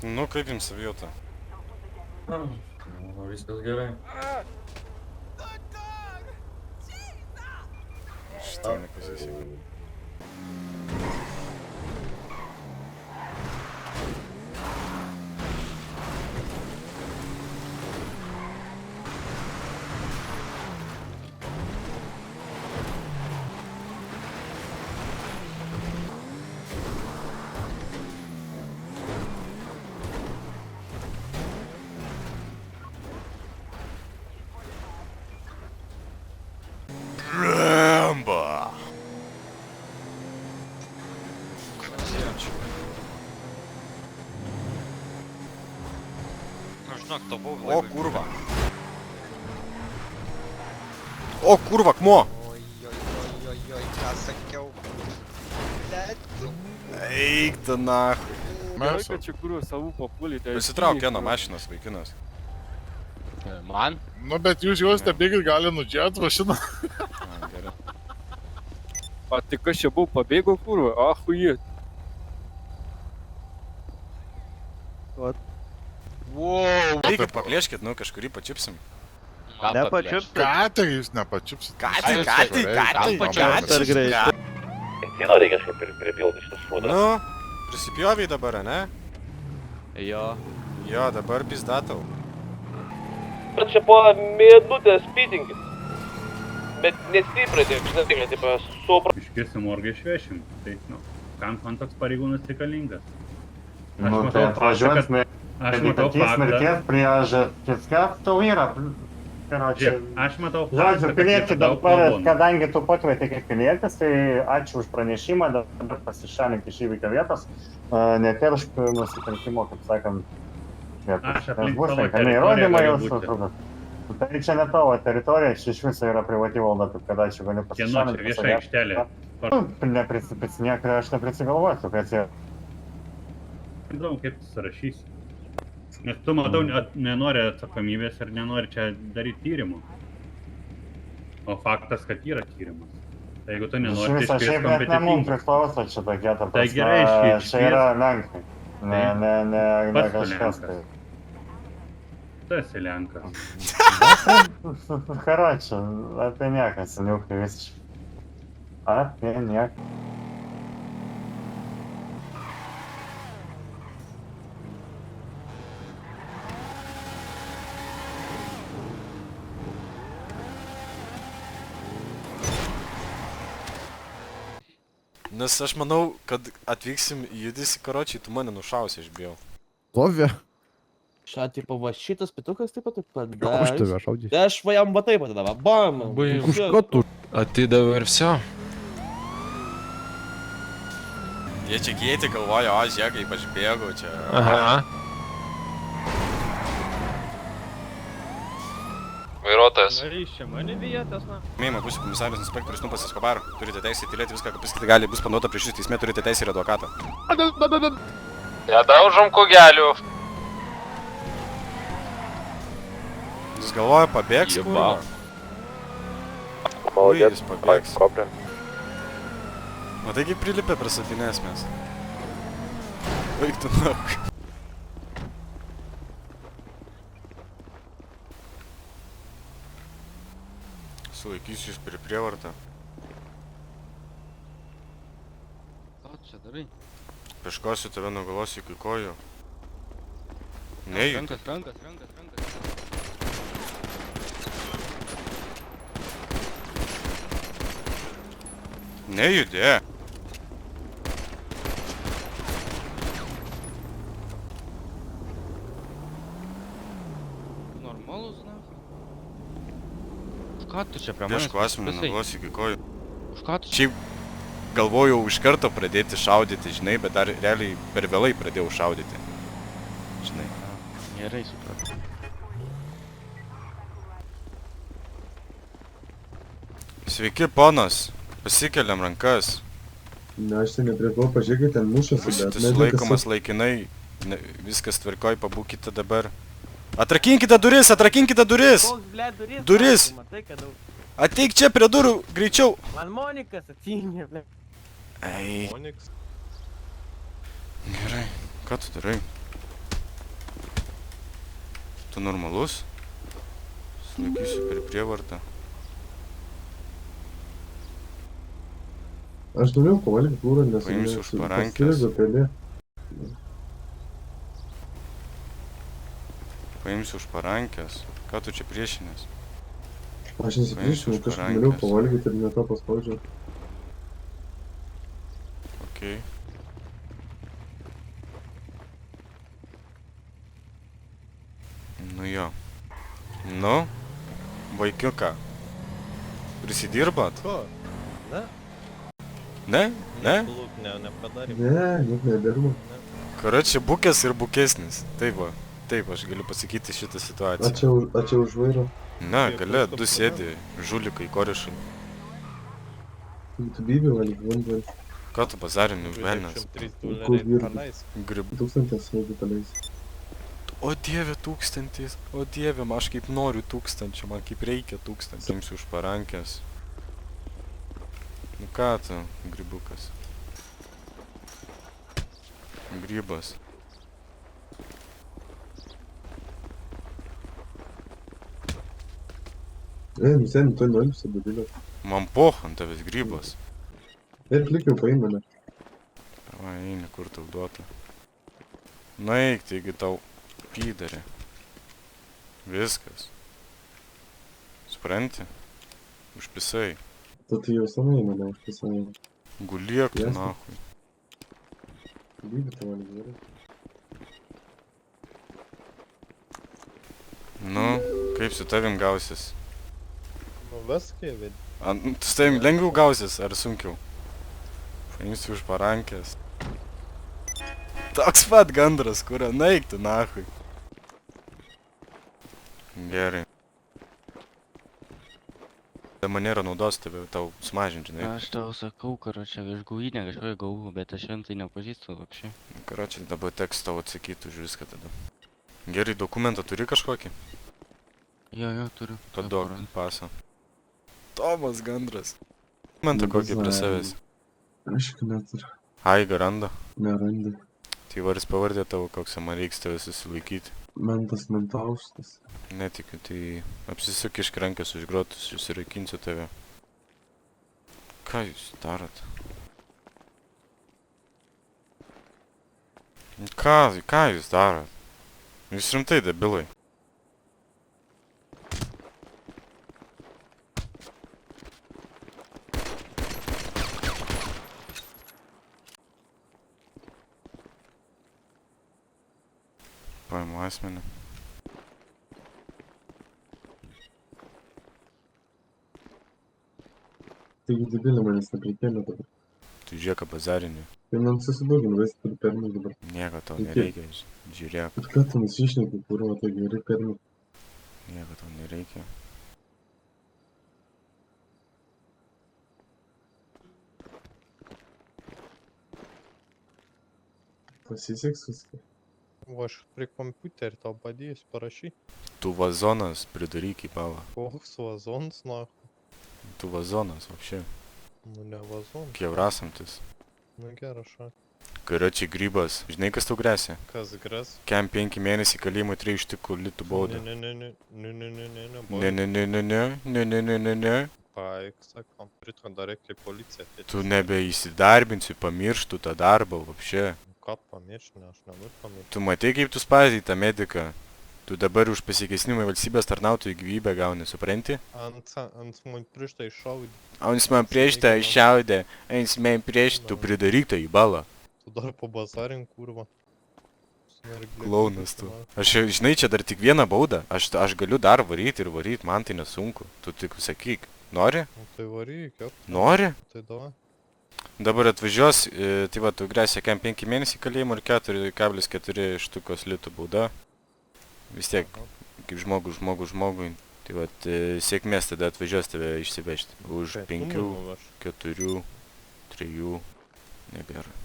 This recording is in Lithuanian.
Nu, kaip jums savijautą? Viskas gerai. Štai nepasisekė. Rambo! Nu, žinok, to buvau O labai. kurva. O kurva, akmuo. Oi, ką sakiau. Let's. Eik tu nachui. Gerai, kad čia kuriuo savų papulite. Pasitrauk nuo mašinos, vaikinas. Man? Nu, bet jūs stebėkit, gali nudžiat mašiną. A, gerai. A tai kas čia buvo, pabėgo kurva? Ahuje. Wow. Eikit, paplėškit, nu, kažkurį pačiupsim. Nepačiups. Ką tai jūs nepačiupsit? Ką tai? Vieno reikia kažkaip pripilti šitas šūdas. Nu, prisipjoviai dabar, ne? Jo. Jo, dabar pizdatau. Bet čia po minutę speedinkit. Bet nestipriai, taip, žinai, taip, supra. Iškirsim orgą išvešim. Tai, nu, kam man toks pareigūnas reikalingas? Nu, tai atvažiuojant mirties priežastis, tau yra. Žiūrėk, aš matau Žodžiu, faktą, pilietį kad daug dabar, pagundų. kadangi tu pakvietė kaip pilietis, tai ačiū už pranešimą, dabar pasišalink iš įvykio vietos, neteršk nusikaltimo, kaip sakant, vietos. Aš aplink Bus savo renkami teritoriją įrodymai galiu jau būti. su. Tai čia ne tavo teritorija, čia iš viso yra privati valda, taip kad ačiū gali Kieno čia pasišalinti. vieša aikštelė? Neprisipicinėk, aš neprisigalvosiu, kad jie... Įdomu, kaip tu surašysi. Nes tu, matau, nenori atsakomybės ir nenori čia daryti tyrimų. O faktas, kad yra tyrimas. Tai jeigu tu Iš nenori, viso tai šiaip net ne mums priklauso čia tokie, ta Tai gerai, prasme, iškvies. čia yra Lenkai. Ne Pats tu kažkas Lenkas. tai. Tu esi Lenkas. Karočią, apie nieką, seniukai visiškai. Apie nieką. Nes aš manau, kad atvyksim į judesį, karočiai, tu mane nušausi, aš bijau. Lovė. Šią tipo va šitas pitukas taip pat Už padavė. tave šaudys. Tai aš va jam va taip atidavė. Bam! Už ką tu? Atidavė ir все. Jie čia gėti galvoja, o žiūrėk, kaip aš bėgau čia. Aha. Vairuotojas. Čia mane vietas, na. Mėma, būsiu komisarijos inspektorius Nupas Escobar. Turite teisę tylėti viską, ką pasakyti gali, bus panduota prieš jūs teisme, turite teisę ir advokatą. Nedaužom kugelių. Jis galvoja, pabėgs, kurva. Ui, jis pabėgs. Matai, kaip prilipė prie satinės mes. Baigtų nauk. Sulaikysiu jūs prie prievartą. Ką čia darai? Peškosiu tave nuo galvos iki kojų. Nejūt. Rankas. Nejudė. Normalus, na. Už ką tu čia prie manęs? Peškosiu nuo galvos iki kojų. Už ką tu čia? Šiaip galvojau iš karto pradėti šaudyti, žinai, bet dar realiai per vėlai pradėjau šaudyti. Žinai. Gerai supratau. Sveiki, ponas. Pasikeliam rankas. Na, aš tai nepripau, pažiūrėkit, ten mušasi, Būsite sulaikomas laikinai. Viskas tvarkoj, pabūkite dabar. Atrakinkite duris, atrakinkite duris! Koks, ble, duris? Duris! Matai, kad daug. Ateik čia prie durų, greičiau! Man Monikas atsijungė, ble. Ei. Gerai, ką tu darai? Tu normalus? Sulaikysiu per prievartą. Aš norėjau pavalgyti kūrą, nes... Paimsiu už parankės. Paimsiu už parankės. Ką tu čia priešinės? Aš nesipriešinau, Paimsiu už kažkaip norėjau parankės. pavalgyti ir ne to paspaudžiau. Okei. Nu jo. Nu, vaikiuką. Prisidirbat? Ko? Ne? Ne? Ne? Pluk, nepadarė. Ne, net nedirbu. Karočią, bukės ir bukesnis. Taip va. Taip, aš galiu pasakyti šitą A situaciją. čia už vairo. Na, gali, du sėdi, žulikai, korišai. Tu bybį valgyti, vandens. Ką tu bazarini už velnes? 23 Kur doleriai dirbi? praleis. Grib. 1000 smūgių paleis. O dieve, 1000. O dieve, aš kaip noriu 1000, man kaip reikia 1000. Imsiu už parankės. Nu ką tu, grybukas? Grybas. Nusėmė, tu nori susidėlio. Man poch ant tavęs grybas. Ir klikiau paim mane. Va, eini, kur tau duota. Na eik, taigi tau pydarė. Viskas. Supranti? Užpisai. Tu jau senai mane užpisai. Guliek tu Jasne. nahui. Bybį tu valgyti, gerai. Nu, kaip su tavim gausis? Nu, veskai, bet Tu su tavim lengviau gausis, ar sunkiau? Paimsiu už parankės. Toks pat gandras, kurio naik tu nahui. Gerai. Ta manera naudos tave tau sumažint, žinai. Aš tau sakau, karočią, aš gauinę kažkokią gavau, bet aš šventai nepažįstu apšiai. Karočią, dabar teks tau atsakyti už viską tada. Gerai, dokumentą turi kažkokį? Jo, turiu. To duok pasą. Tomas gandras. Dokumentą kokį prie savęs. Aišku, neturiu. Aiga randa. Nerandi. Tai varis pavardė tavo, koks man reiks tave susilaikyti. Mentas mentaustas. Netikiu, tai apsisuk iš krankės už grotus, susiraikinsiu tave. Ką jūs darot? Ką jūs darot? Jūs rimtai, debilai. Paimu asmenį. Taigi debilė manęs neprikėlė dabar. Tu žiūrėk, bazarinį. Tai man susidūgin, vais turiu permį dabar. Nieko tau Iki. nereikia, žiūrėk. Bet ką tu nusišneki, kurva, tai gerai permį. Nieko tau nereikia. Pasiseks viską. va, aš prie kompiuterį tau padėsiu, parašy. Tu vazonas pridaryk į pavą. Koks vazons, na, Tu vazonas, вообще. nu ne vazon. Kievrasamtis. Nu gerai, šak. Karočiai grybas. Žinai, kas tau grėsia? Kas gras? Kem 5 mėnesį kalėjimo 3 ištikų litų baudą. Ne, Ne. Paik, sakom, pritko dar reikia policiją. Tu nebeįsidarbinsi, pamirštų tą darbą, вообще. Ką pamiršti, ne, aš nenoriu pamiršti. Tu matai, kaip tu spaudai tą mediką? Tu dabar už pasikėsinimą į valstybės tarnautojų gyvybę gauni, supranti? Ant man prieš tai šaudė. Jis man prieš tą iššaudė, jis man prieš tu pridaryk tą į balą. Tu dar pabazarink, kurva. Klaunas tu. Aš, žinai, čia dar tik vieną baudą. Aš galiu dar varyti ir varyti, man tai nesunku. Tu tik sakyk, nori? Nu tai varyk, jo. Nori? Tai davai. Dabar atvažiuos, tai va, tu grėsia kem 5 mėnesį kalėjimo ir 4,4 štukos litų bauda. Vis tiek, kaip žmogui. Tai va, sėkmės tada atvažiuos tave išsivežti. Už 5, 4, 3 nebėra.